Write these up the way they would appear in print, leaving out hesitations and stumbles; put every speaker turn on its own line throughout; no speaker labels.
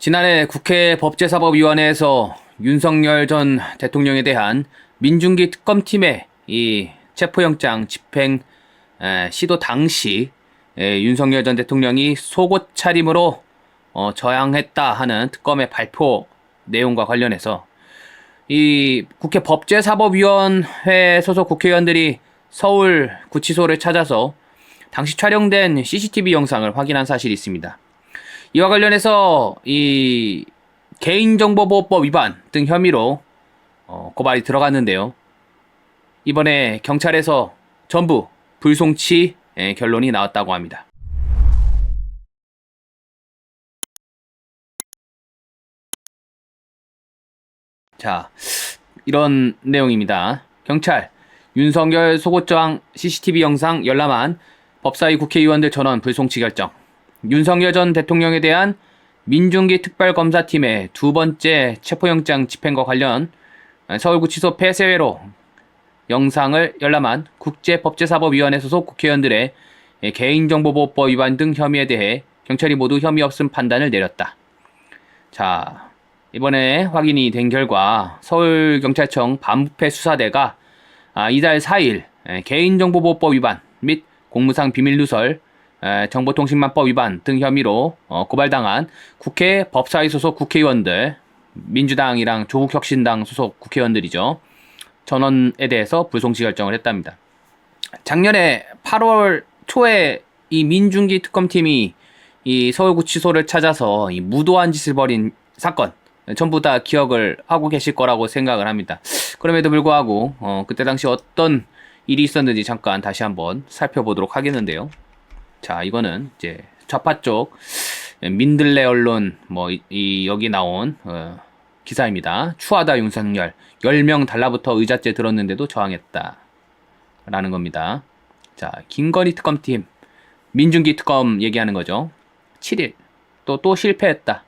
지난해 국회 법제사법위원회에서 윤석열 전 대통령에 대한 민중기 특검팀의 이 체포영장 집행 시도 당시 윤석열 전 대통령이 속옷 차림으로 저항했다 하는 특검의 발표 내용과 관련해서 이 국회 법제사법위원회 소속 국회의원들이 서울 구치소를 찾아서 당시 촬영된 CCTV 영상을 확인한 사실이 있습니다. 이와 관련해서 이 개인정보보호법 위반 등 혐의로 고발이 들어갔는데요. 이번에 경찰에서 전부 불송치 결론이 나왔다고 합니다. 자, 이런 내용입니다. 경찰, 윤석열 속옷저항 CCTV 영상 열람한 법사위 국회의원들 전원 불송치 결정. 윤석열 전 대통령에 대한 민중기 특별검사팀의 두 번째 체포영장 집행과 관련 서울구치소 폐쇄회로 영상을 열람한 국제법제사법위원회 소속 국회의원들의 개인정보보호법 위반 등 혐의에 대해 경찰이 모두 혐의 없음 판단을 내렸다. 자, 이번에 확인이 된 결과 서울경찰청 반부패 수사대가 이달 4일 개인정보보호법 위반 및 공무상 비밀누설, 정보통신망법 위반 등 혐의로 고발당한 국회 법사위 소속 국회의원들, 민주당이랑 조국혁신당 소속 국회의원들이죠. 전원에 대해서 불송치 결정을 했답니다. 작년에 8월 초에 이 민중기 특검팀이 이 서울구치소를 찾아서 이 무도한 짓을 벌인 사건 전부 다 기억을 하고 계실 거라고 생각을 합니다. 그럼에도 불구하고 그때 당시 어떤 일이 있었는지 잠깐 다시 한번 살펴보도록 하겠는데요. 자, 이거는 이제 좌파 쪽 민들레 언론 여기 나온 기사입니다. 추하다 윤석열 10명 달라붙어 의자째 들었는데도 저항했다 라는 겁니다. 자, 김건희 특검팀 민중기 특검 얘기하는 거죠. 7일 또 실패했다.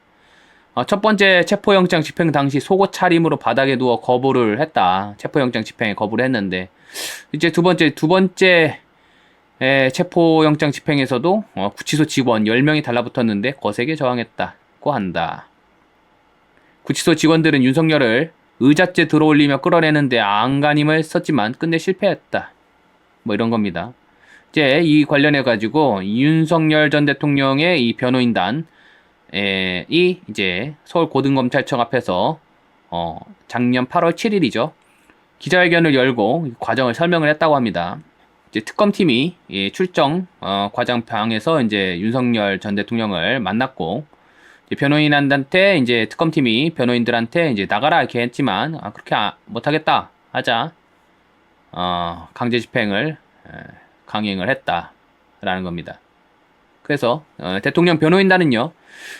첫 번째 체포영장 집행 당시 속옷 차림으로 바닥에 누워 거부를 했다. 체포영장 집행에 거부를 했는데 이제 두 번째 체포영장 집행에서도 구치소 직원 10명이 달라붙었는데 거세게 저항했다고 한다. 구치소 직원들은 윤석열을 의자째 들어올리며 끌어내는데 안간힘을 썼지만 끝내 실패했다. 이런 겁니다. 이제 이 관련해 가지고 윤석열 전 대통령의 이 변호인단 이 이제 서울고등검찰청 앞에서 작년 8월 7일이죠. 기자회견을 열고 과정을 설명을 했다고 합니다. 이제 특검팀이 출정 과장방에서 이제 윤석열 전 대통령을 만났고 변호인한테 이제 특검팀이 변호인들한테 이제 나가라 이렇게 했지만 그렇게 못하겠다 하자 강제 집행을 강행을 했다라는 겁니다. 그래서 대통령 변호인단은요,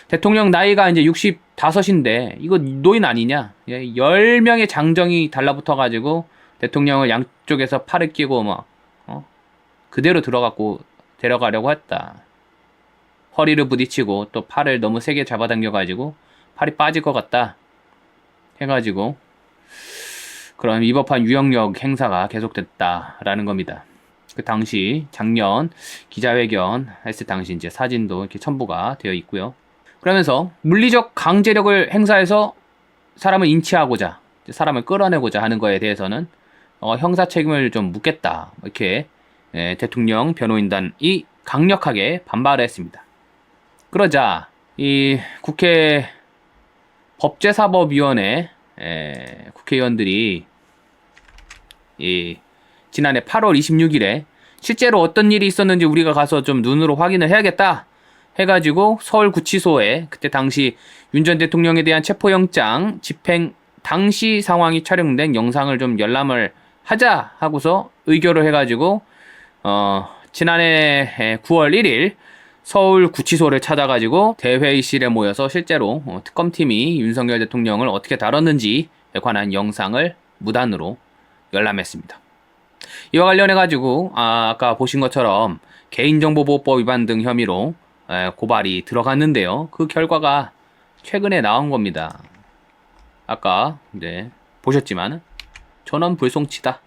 대통령 나이가 이제 65인데 이거 노인 아니냐? 10명의 장정이 달라붙어가지고 대통령을 양쪽에서 팔을 끼고 그대로 데려가려고 했다. 허리를 부딪히고 또 팔을 너무 세게 잡아당겨가지고 팔이 빠질 것 같다 해가지고 그런 위법한 유형력 행사가 계속됐다라는 겁니다. 그 당시 작년 기자회견 했을 당시 이제 사진도 이렇게 첨부가 되어 있고요. 그러면서 물리적 강제력을 행사해서 사람을 인치하고자, 사람을 끌어내고자 하는 거에 대해서는 형사 책임을 좀 묻겠다 이렇게 대통령 변호인단이 강력하게 반발을 했습니다. 그러자 이 국회 법제사법위원회 국회의원들이 지난해 8월 26일에 실제로 어떤 일이 있었는지 우리가 가서 좀 눈으로 확인을 해야겠다 해가지고 서울구치소에 그때 당시 윤 전 대통령에 대한 체포영장 집행 당시 상황이 촬영된 영상을 좀 열람을 하자 하고서 의결을 해가지고 지난해 9월 1일 서울구치소를 찾아가지고 대회의실에 모여서 실제로 특검팀이 윤석열 대통령을 어떻게 다뤘는지에 관한 영상을 무단으로 열람했습니다. 이와 관련해가지고 아까 보신 것처럼 개인정보보호법 위반 등 혐의로 고발이 들어갔는데요. 그 결과가 최근에 나온 겁니다. 아까 이제 보셨지만 전원 불송치다.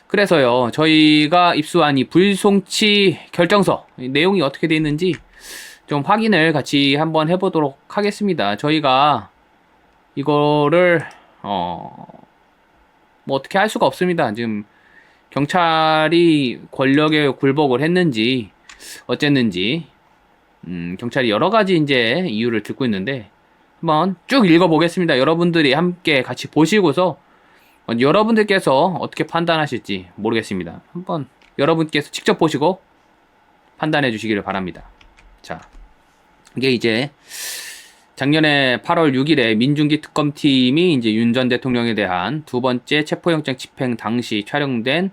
그래서요, 저희가 입수한 이 불송치 결정서 내용이 어떻게 돼 있는지 좀 확인을 같이 한번 해보도록 하겠습니다. 저희가 이거를 뭐 어떻게 할 수가 없습니다. 지금 경찰이 권력에 굴복을 했는지 어쨌는지 경찰이 여러 가지 이제 이유를 듣고 있는데 한번 쭉 읽어보겠습니다. 여러분들이 함께 같이 보시고서 여러분들께서 어떻게 판단하실지 모르겠습니다. 한번 여러분께서 직접 보시고 판단해 주시기를 바랍니다. 자, 이게 이제 작년에 8월 6일에 민중기 특검팀이 이제 윤 전 대통령에 대한 두 번째 체포영장 집행 당시 촬영된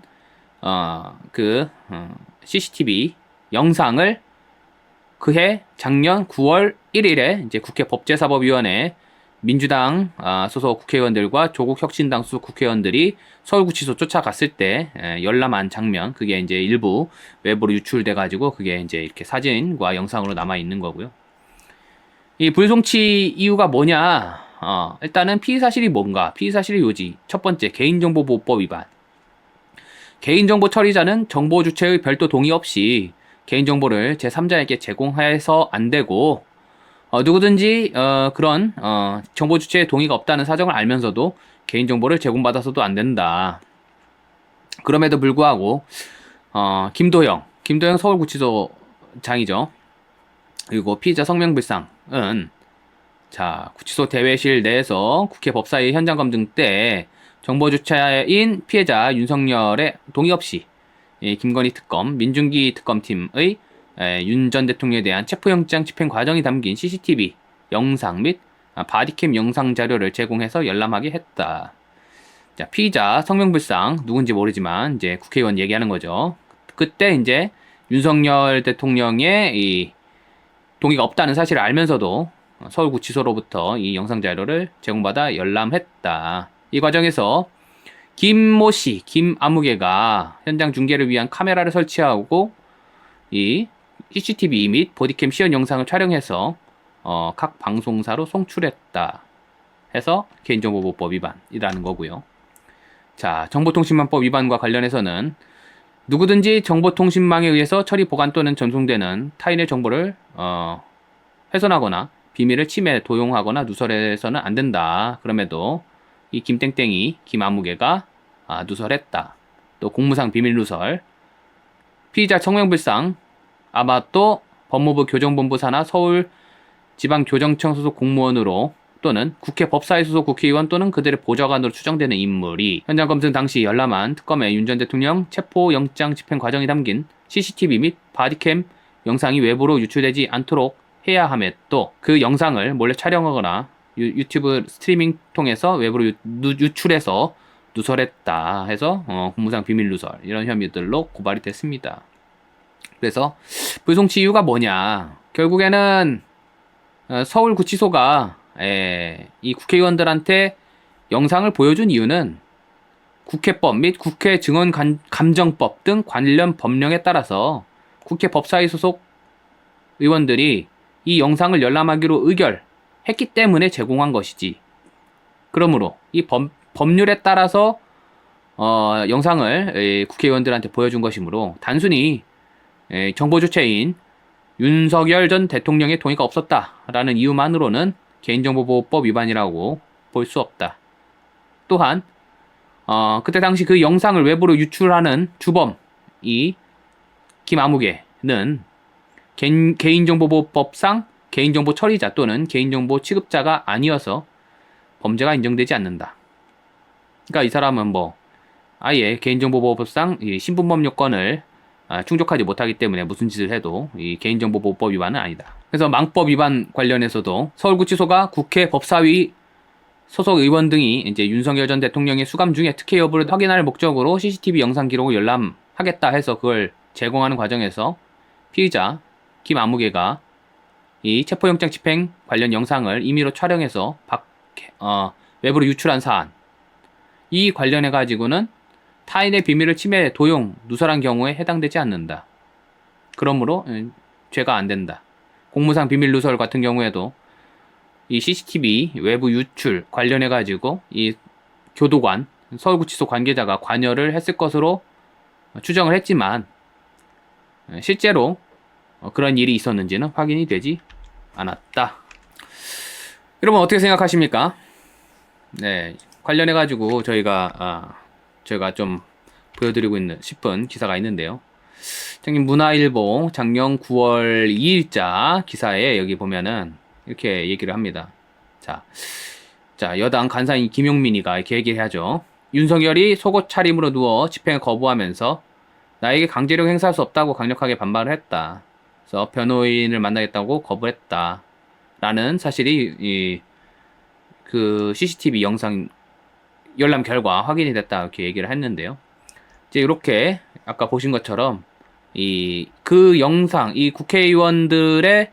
CCTV 영상을 그해 작년 9월 1일에 이제 국회 법제사법위원회 민주당 소속 국회의원들과 조국혁신당 소속 국회의원들이 서울구치소 쫓아갔을 때 열람한 장면, 그게 이제 일부 외부로 유출돼가지고 그게 이제 이렇게 사진과 영상으로 남아 있는 거고요. 이 불송치 이유가 뭐냐? 일단은 피의사실이 뭔가? 피의사실의 요지. 첫 번째, 개인정보보호법 위반. 개인정보 처리자는 정보 주체의 별도 동의 없이 개인정보를 제3자에게 제공해서 안 되고, 누구든지 그런 정보 주체의 동의가 없다는 사정을 알면서도 개인정보를 제공받아서도 안 된다. 그럼에도 불구하고 김도영 서울구치소장이죠. 그리고 피의자 성명불상은 구치소 대회실 내에서 국회 법사위 현장 검증 때 정보 주체인 피해자 윤석열의 동의 없이 김건희 특검, 민중기 특검팀의 윤 전 대통령에 대한 체포영장 집행 과정이 담긴 CCTV 영상 및 바디캠 영상 자료를 제공해서 열람하게 했다. 자, 피의자 성명불상 누군지 모르지만 이제 국회의원 얘기하는 거죠. 그때 이제 윤석열 대통령의 이 동의가 없다는 사실을 알면서도 서울구치소로부터 이 영상 자료를 제공받아 열람했다. 이 과정에서 김모 씨, 김아무개가 현장 중계를 위한 카메라를 설치하고 이 CCTV 및 보디캠 시연 영상을 촬영해서 각 방송사로 송출했다. 해서 개인정보보호법 위반이라는 거고요. 자, 정보통신망법 위반과 관련해서는 누구든지 정보통신망에 의해서 처리, 보관 또는 전송되는 타인의 정보를 훼손하거나 비밀을 침해, 도용하거나 누설해서는 안 된다. 그럼에도 이 김땡땡이, 김아무개가 누설했다. 또 공무상 비밀 누설, 피의자 성명불상, 아마 또 법무부 교정본부 산하 서울지방교정청 소속 공무원으로 또는 국회 법사위 소속 국회의원 또는 그들의 보좌관으로 추정되는 인물이 현장 검증 당시 열람한 특검의 윤 전 대통령 체포영장 집행 과정이 담긴 CCTV 및 바디캠 영상이 외부로 유출되지 않도록 해야 함에 또 그 영상을 몰래 촬영하거나 유튜브 스트리밍 통해서 외부로 유출해서 누설했다 해서 공무상 비밀 누설 이런 혐의들로 고발이 됐습니다. 그래서 불송치 이유가 뭐냐? 결국에는 서울구치소가 이 국회의원들한테 영상을 보여준 이유는 국회법 및 국회 증언 감정법 등 관련 법령에 따라서 국회 법사위 소속 의원들이 이 영상을 열람하기로 의결했기 때문에 제공한 것이지. 그러므로 이 법률에 따라서 영상을 국회의원들한테 보여준 것이므로 단순히 정보 주체인 윤석열 전 대통령의 동의가 없었다라는 이유만으로는 개인정보보호법 위반이라고 볼 수 없다. 또한 그때 당시 그 영상을 외부로 유출하는 주범 이 김아무개는 개인정보보호법상 개인정보 처리자 또는 개인정보 취급자가 아니어서 범죄가 인정되지 않는다. 그러니까 이 사람은 뭐 아예 개인정보보호법상 이 신분법 요건을 충족하지 못하기 때문에 무슨 짓을 해도 이 개인정보보호법 위반은 아니다. 그래서 망법 위반 관련해서도 서울구치소가 국회 법사위 소속 의원 등이 이제 윤석열 전 대통령의 수감 중에 특혜 여부를 확인할 목적으로 CCTV 영상 기록을 열람하겠다 해서 그걸 제공하는 과정에서 피의자 김아무개가 이 체포영장 집행 관련 영상을 임의로 촬영해서 외부로 유출한 사안, 이 관련해 가지고는 타인의 비밀을 침해, 도용, 누설한 경우에 해당되지 않는다. 그러므로 죄가 안 된다. 공무상 비밀 누설 같은 경우에도 이 CCTV 외부 유출 관련해 가지고 이 교도관, 서울구치소 관계자가 관여를 했을 것으로 추정을 했지만 실제로 그런 일이 있었는지는 확인이 되지 않았다. 여러분 어떻게 생각하십니까? 네, 관련해가지고 저희가 좀 보여드리고 싶은 기사가 있는데요. 장님 문화일보 작년 9월 2일자 기사에 여기 보면은 이렇게 얘기를 합니다. 자, 여당 간사인 김용민이가 이렇게 얘기를 하죠. 윤석열이 속옷 차림으로 누워 집행을 거부하면서 나에게 강제력 행사할 수 없다고 강력하게 반발을 했다. 그래서 변호인을 만나겠다고 거부했다. 라는 사실이 그 CCTV 영상 열람 결과 확인이 됐다. 이렇게 얘기를 했는데요. 이제 이렇게 아까 보신 것처럼 그 영상, 이 국회의원들의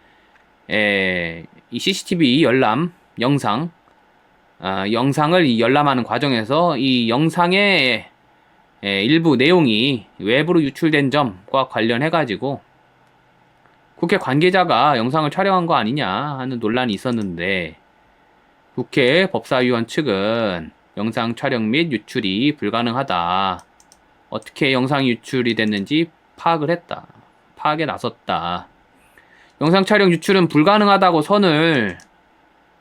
이 CCTV 열람 영상, 영상을 열람하는 과정에서 이 영상의 일부 내용이 외부로 유출된 점과 관련해가지고 국회 관계자가 영상을 촬영한 거 아니냐 하는 논란이 있었는데 국회 법사위원 측은 영상 촬영 및 유출이 불가능하다. 어떻게 영상이 유출이 됐는지 파악에 나섰다. 영상 촬영 유출은 불가능하다고 선을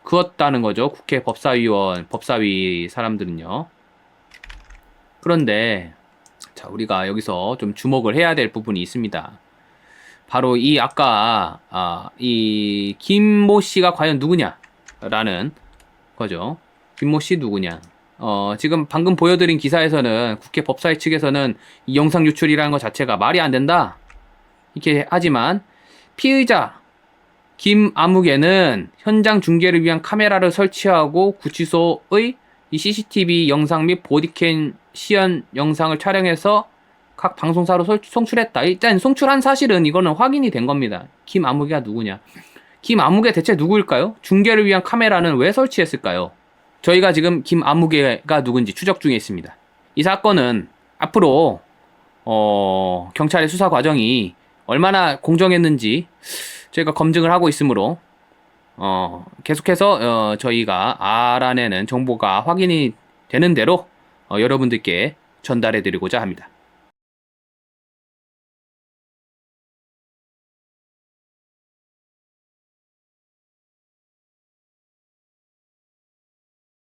그었다는 거죠. 국회 법사위 사람들은요. 그런데 자, 우리가 여기서 좀 주목을 해야 될 부분이 있습니다. 바로 이 김모 씨가 과연 누구냐라는 거죠. 김모 씨 누구냐? 지금 방금 보여드린 기사에서는 국회 법사위 측에서는 이 영상 유출이라는 것 자체가 말이 안 된다. 이렇게 하지만 피의자 김아무개는 현장 중계를 위한 카메라를 설치하고 구치소의 이 CCTV 영상 및 보디캠 시연 영상을 촬영해서 각 방송사로 송출했다. 일단 송출한 사실은 이거는 확인이 된 겁니다. 김아무개가 누구냐? 김아무개 대체 누구일까요? 중계를 위한 카메라는 왜 설치했을까요? 저희가 지금 김아무개가 누군지 추적 중에 있습니다. 이 사건은 앞으로 경찰의 수사 과정이 얼마나 공정했는지 저희가 검증을 하고 있으므로 계속해서 저희가 알아내는 정보가 확인이 되는 대로 여러분들께 전달해 드리고자 합니다.